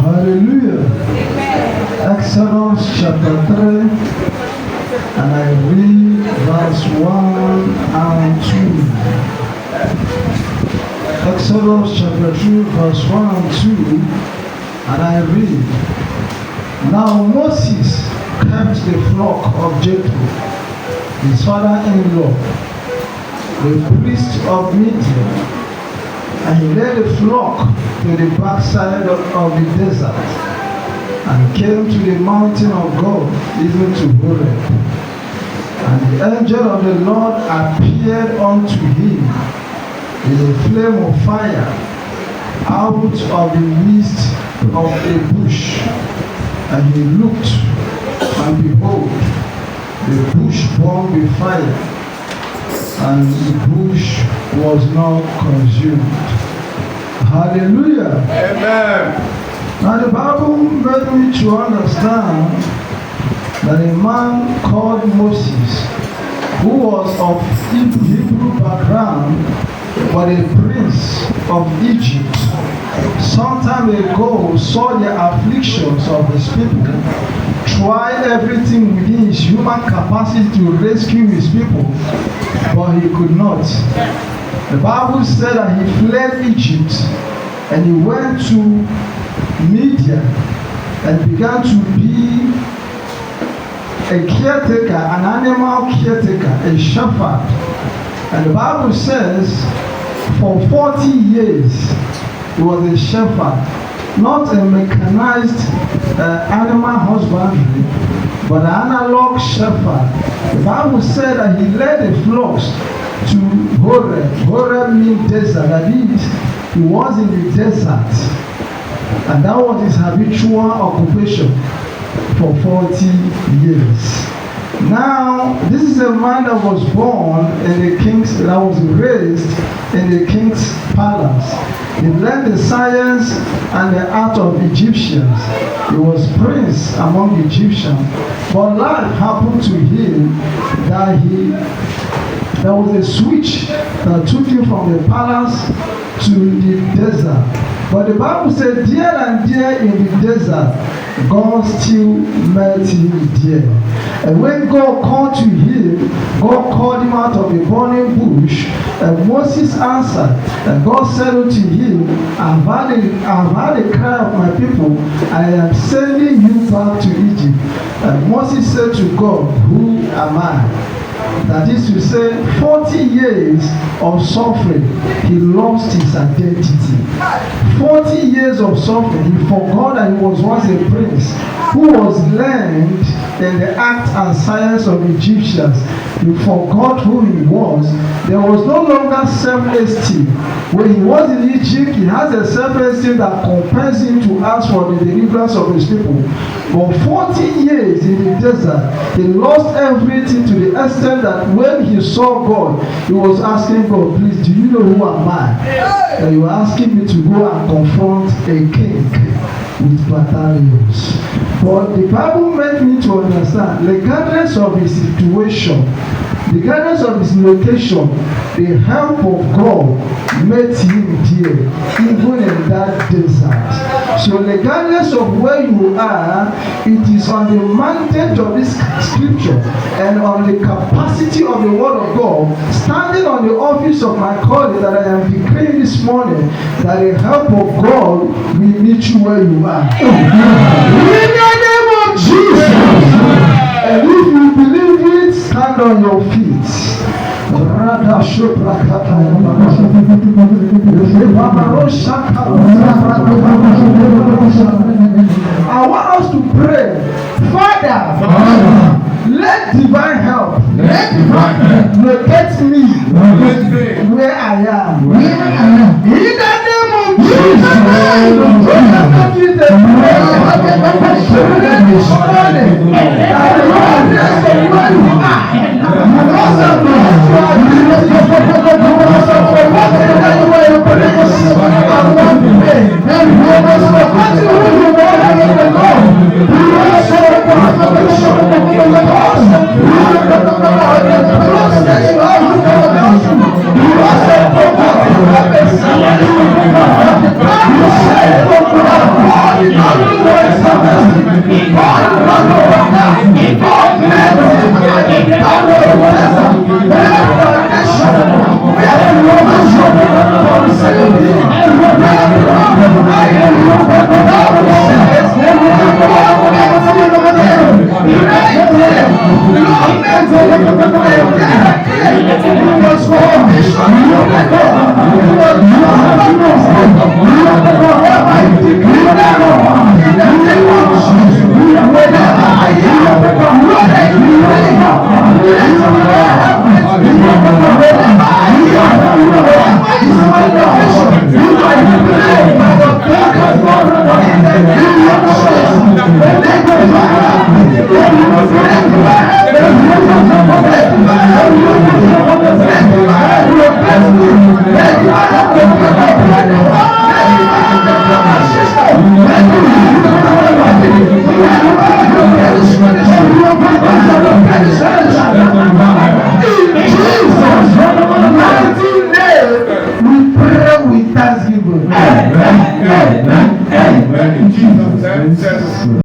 Hallelujah. Exodus chapter 3, and I read verse 1 and 2. Exodus chapter 2, verse 1 and 2, and I read. Now Moses kept the flock of Jethro, his father-in-law, the priest of Midian, and he led the flock to the backside of the desert, and came to the mountain of God, even to Horeb. And the angel of the Lord appeared unto him in a flame of fire out of the midst of a bush. And he looked, and behold, the bush burned with fire, and the bush was not consumed. Hallelujah. Amen. Now the Bible made me to understand that a man called Moses, who was of Hebrew background, but a prince of Egypt, some time ago saw the afflictions of his people, tried everything within his human capacity to rescue his people, but he could not. The Bible said that he fled Egypt and he went to Midian and began to be a caretaker, an animal caretaker, a shepherd. And the Bible says for 40 years he was a shepherd, not a mechanized animal husbandry, but an analog shepherd. The Bible said that he led the flocks to Horeb. Horeb means desert. That is, he was in the desert. And that was his habitual occupation for 40 years. Now, this is a man that was born in the king's, that was raised in the king's palace. He learned the science and the art of Egyptians. He was prince among the Egyptians. But life happened to him that there was a switch that took him from the palace to the desert. But the Bible said, there and there in the desert, God still met him there. And when God called to him, God called him out of the burning bush, and Moses answered, and God said unto him, I've heard the cry of my people, I am sending you back to Egypt. And Moses said to God, who am I? That is to say, 40 years of suffering, he lost his identity. 40 years of suffering, he forgot that he was once a prince who was learned in the art and science of Egyptians. He forgot who he was. There was no longer self-esteem. When he was in Egypt, he has a self-esteem that compels him to ask for the deliverance of his people. But 40 years in the desert, he lost everything to the extent that when he saw God, he was asking God, please, do you know who am I? And you are asking me to go and confront a king with battalions. But the Bible made me to understand, regardless of his situation, regardless of his location, the help of God met him there, even in that desert. So regardless of where you are, it is on the mandate of this scripture and on the capacity of the word of God, standing on the office of my calling, that I am declaring this morning that the help of God will meet you where you are. In the name of Jesus. And if you believe it, stand on your feet. I want us to pray, Father, let divine help locate me where I am. In the name of Thanksgiving. Amen. Amen. In Jesus' name.